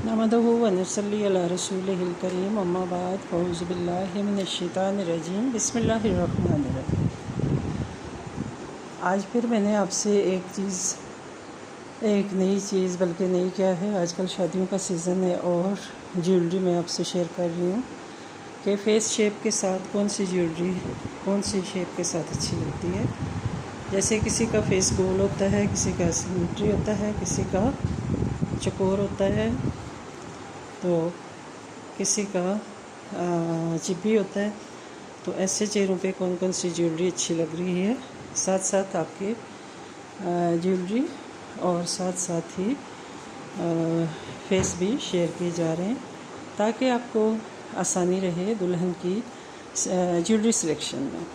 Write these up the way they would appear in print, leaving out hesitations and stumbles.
नहमदुहु व नसल्ली अला रसूलिहिल करीम अम्मा बाद फ़ऊज़ु बिल्लाहि मिनश्शैतानिर्रजीम बिस्मिल्लाहिर्रहमानिर्रहीम। आज फिर मैंने आपसे एक नई चीज़ बल्कि नई क्या है, आजकल शादियों का सीज़न है और ज्वेलरी मैं आपसे शेयर कर रही हूँ कि फ़ेस शेप के साथ कौन सी ज्वेलरी कौन सी शेप के साथ अच्छी लगती है। जैसे किसी का फेस गोल होता है, किसी का सिमेट्री होता है, किसी का चकोर होता है, तो किसी का चिब्बी होता है। तो ऐसे चेहरों पे कौन कौन सी ज्वेलरी अच्छी लग रही है, साथ साथ आपके ज्वेलरी और साथ साथ ही फेस भी शेयर किए जा रहे हैं ताकि आपको आसानी रहे दुल्हन की ज्वेलरी सिलेक्शन में।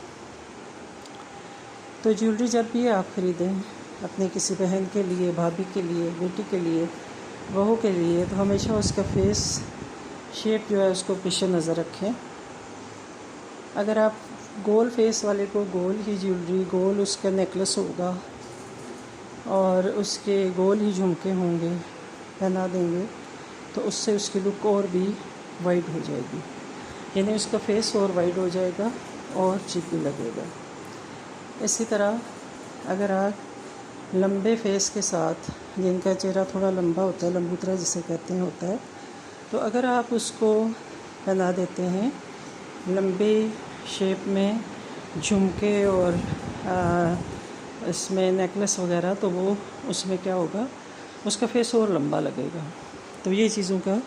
तो ज्वेलरी जब भी आप ख़रीदें अपने किसी बहन के लिए, भाभी के लिए, बेटी के लिए, बहू के लिए, तो हमेशा उसका फेस शेप जो है उसको पेश नज़र रखें। अगर आप गोल फेस वाले को गोल ही ज्वेलरी, गोल उसका नेकलेस होगा और उसके गोल ही झुमके होंगे पहना देंगे तो उससे उसकी लुक और भी वाइड हो जाएगी, यानी उसका फेस और वाइड हो जाएगा और चिप भी लगेगा। इसी तरह अगर आप लंबे फेस के साथ, जिनका चेहरा थोड़ा लंबा होता है, लंबूतरा जिसे कहते हैं होता है, तो अगर आप उसको पहना देते हैं लंबे शेप में झुमके और इसमें नेकलेस वगैरह, तो वो उसमें क्या होगा, उसका फेस और लंबा लगेगा। तो ये चीज़ों का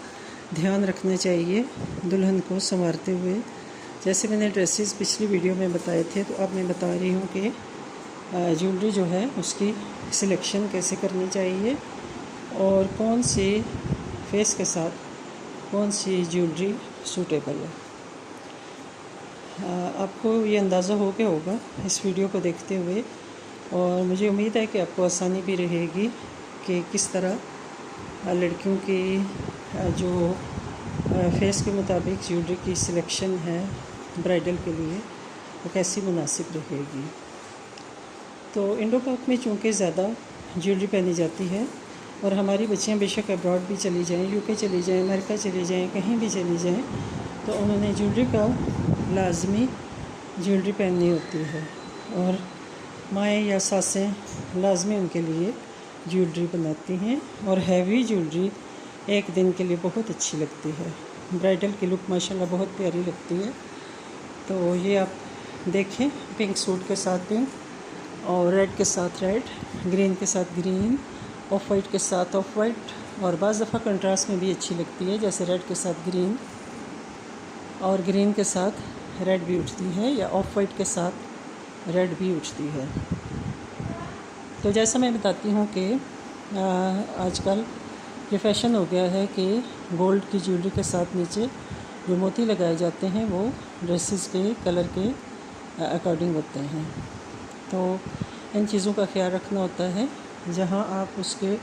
ध्यान रखना चाहिए दुल्हन को संवारते हुए। जैसे मैंने ड्रेसेस पिछली वीडियो में बताए थे, तो अब मैं बता रही हूँ कि ज्वेलरी जो है उसकी सिलेक्शन कैसे करनी चाहिए और कौन सी फेस के साथ कौन सी ज्वेलरी सूटेबल है। आपको ये अंदाज़ा हो गया होगा इस वीडियो को देखते हुए, और मुझे उम्मीद है कि आपको आसानी भी रहेगी कि किस तरह लड़कियों की जो फेस के मुताबिक ज्वेलरी की सिलेक्शन है ब्राइडल के लिए वो कैसी मुनासिब रहेगी। तो इंडो पाक में चूँकि ज़्यादा ज्वेलरी पहनी जाती है और हमारी बच्चियाँ बेशक अब्रॉड भी चली जाएँ, यूके चली जाएँ, अमेरिका चली जाएँ, कहीं भी चली जाएँ, तो उन्होंने ज्वेलरी का लाजमी ज्वेलरी पहननी होती है और माएँ या सासें लाजमी उनके लिए ज्वेलरी बनाती हैं और हैवी ज्वेलरी एक दिन के लिए बहुत अच्छी लगती है। ब्राइडल की लुक माशाल्लाह बहुत प्यारी लगती है। तो ये आप देखें, पिंक सूट के साथ पिंक और रेड के साथ रेड, ग्रीन के साथ ग्रीन, ऑफ वाइट के साथ ऑफ वाइट, और बाज़ दफ़ा कंट्रास्ट में भी अच्छी लगती है, जैसे रेड के साथ ग्रीन और ग्रीन के साथ रेड भी उठती है, या ऑफ वाइट के साथ रेड भी उठती है। तो जैसा मैं बताती हूँ कि आजकल ये फैशन हो गया है कि गोल्ड की ज्वेलरी के साथ नीचे जो मोती लगाए जाते हैं वो ड्रेसेस के कलर के अकॉर्डिंग होते हैं। तो इन चीज़ों का ख्याल रखना होता है। जहाँ आप उसके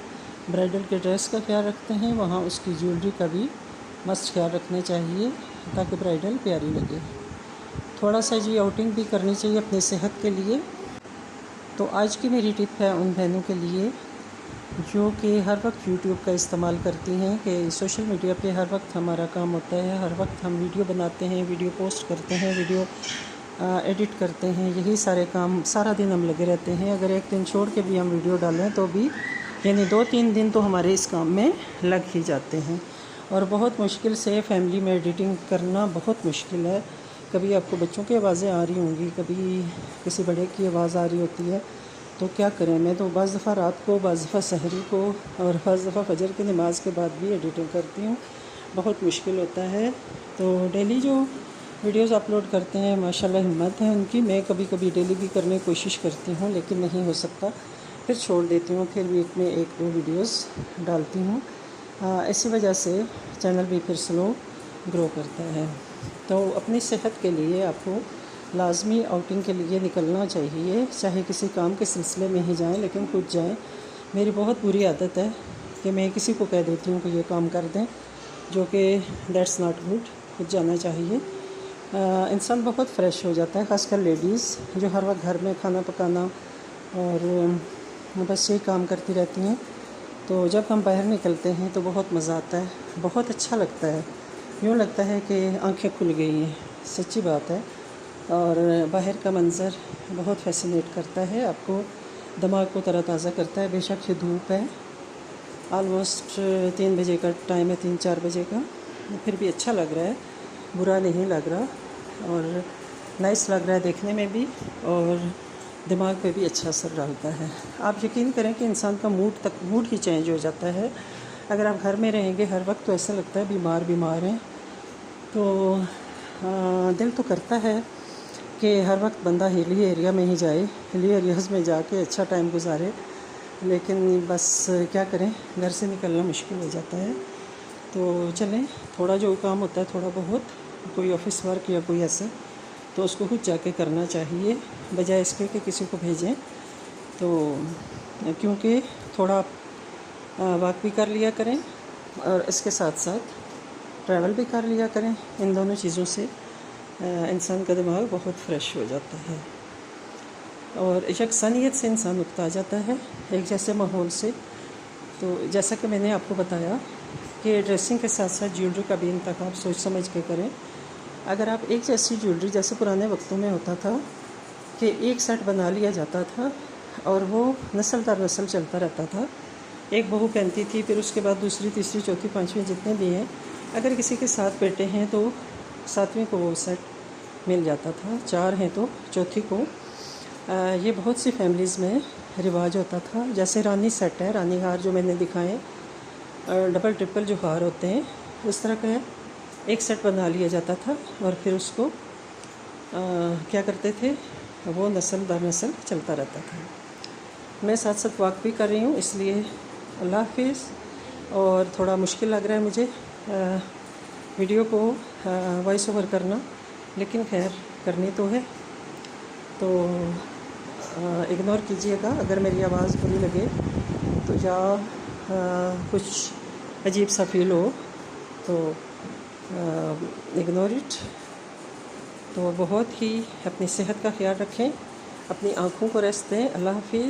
ब्राइडल के ड्रेस का ख्याल रखते हैं, वहाँ उसकी ज्वेलरी का भी मस्त ख्याल रखना चाहिए ताकि ब्राइडल प्यारी लगे। थोड़ा सा जी आउटिंग भी करनी चाहिए अपनी सेहत के लिए। तो आज की मेरी टिप है उन बहनों के लिए जो कि हर वक्त यूट्यूब का इस्तेमाल करती हैं कि सोशल मीडिया पे हर वक्त हमारा काम होता है, हर वक्त हम वीडियो बनाते हैं, वीडियो पोस्ट करते हैं, वीडियो एडिट करते हैं, यही सारे काम सारा दिन हम लगे रहते हैं। अगर एक दिन छोड़ के भी हम वीडियो डालें तो भी यानी 2-3 दिन तो हमारे इस काम में लग ही जाते हैं और बहुत मुश्किल से फैमिली में एडिटिंग करना बहुत मुश्किल है। कभी आपको बच्चों की आवाज़ें आ रही होंगी, कभी किसी बड़े की आवाज़ आ रही होती है, तो क्या करें। मैं तो बाज़ दफ़ा रात को, बाज़ दफ़ा सहरी को और बाज़ दफ़ा फजर की नमाज़ के बाद भी एडिटिंग करती हूँ। बहुत मुश्किल होता है। तो डेली जो वीडियोस अपलोड करते हैं माशाल्लाह हिम्मत है उनकी। मैं कभी कभी डेली भी करने की कोशिश करती हूँ लेकिन नहीं हो सकता, फिर छोड़ देती हूँ, फिर वीक में 1-2 वीडियोस डालती हूँ। इसी वजह से चैनल भी फिर स्लो ग्रो करता है। तो अपनी सेहत के लिए आपको लाजमी आउटिंग के लिए निकलना चाहिए, चाहे किसी काम के सिलसिले में ही जाएं, लेकिन खुद जाएं। मेरी बहुत बुरी आदत है कि मैं किसी को कह देती हूँ कि ये काम कर दें, जो कि दैट्स नॉट गुड। खुद जाना चाहिए। इंसान बहुत फ़्रेश हो जाता है, ख़ासकर लेडीज़ जो हर वक्त घर में खाना पकाना और बस यही काम करती रहती हैं। तो जब हम बाहर निकलते हैं तो बहुत मज़ा आता है, बहुत अच्छा लगता है। यूँ लगता है कि आंखें खुल गई हैं, सच्ची बात है। और बाहर का मंज़र बहुत फैसिनेट करता है, आपको दिमाग को तरोताज़ा करता है। बेशक ये धूप है, ऑलमोस्ट 3 बजे का टाइम है, 3-4 बजे का, फिर भी अच्छा लग रहा है, बुरा नहीं लग रहा और नाइस लग रहा है देखने में भी, और दिमाग पे भी अच्छा असर डालता है। आप यकीन करें कि इंसान का मूड ही चेंज हो जाता है। अगर आप घर में रहेंगे हर वक्त तो ऐसा लगता है बीमार हैं। तो दिल तो करता है कि हर वक्त बंदा हिली एरिया में ही जाए, हिली एरियाज़ में जाके अच्छा टाइम गुजारे, लेकिन बस क्या करें, घर से निकलना मुश्किल हो जाता है। तो चलें, थोड़ा जो काम होता है थोड़ा बहुत, कोई ऑफ़िस वर्क या कोई ऐसा, तो उसको खुद जाके करना चाहिए बजाय इसके कि किसी को भेजें। तो क्योंकि थोड़ा वॉक भी कर लिया करें और इसके साथ साथ ट्रैवल भी कर लिया करें। इन दोनों चीज़ों से इंसान का दिमाग बहुत फ़्रेश हो जाता है और यकसानियत से इंसान उकता जाता है एक जैसे माहौल से। तो जैसा कि मैंने आपको बताया कि ड्रेसिंग के साथ साथ ज्वेलरी का भी इंतखाब सोच समझ के करें। अगर आप एक जैसी ज्वेलरी, जैसे पुराने वक्तों में होता था कि एक सेट बना लिया जाता था और वो नस्ल दर नस्ल चलता रहता था, एक बहू पहनती थी, फिर उसके बाद दूसरी, तीसरी, चौथी, पाँचवीं जितने भी हैं, अगर किसी के 7 बेटे हैं तो 7वीं को वो सेट मिल जाता था, 4 हैं तो चौथी को। ये बहुत सी फैमिलीज़ में रिवाज होता था। जैसे रानी सेट है, रानी हार जो मैंने दिखाए, डबल ट्रिपल जो हार होते हैं, उस तरह का एक सेट बना लिया जाता था और फिर उसको क्या करते थे, वो नस्ल दर नस्ल चलता रहता था। मैं साथ साथ वॉक भी कर रही हूँ, इसलिए अल्लाह हाफिज़। और थोड़ा मुश्किल लग रहा है मुझे वीडियो को वॉइस ओवर करना, लेकिन खैर करनी तो है, तो इग्नोर कीजिएगा अगर मेरी आवाज़ बुरी लगे तो, या कुछ अजीब सा फील हो तो इग्नोर इट। तो बहुत ही अपनी सेहत का ख्याल रखें, अपनी आँखों को रेस्ट दें। अल्लाह हाफिज़।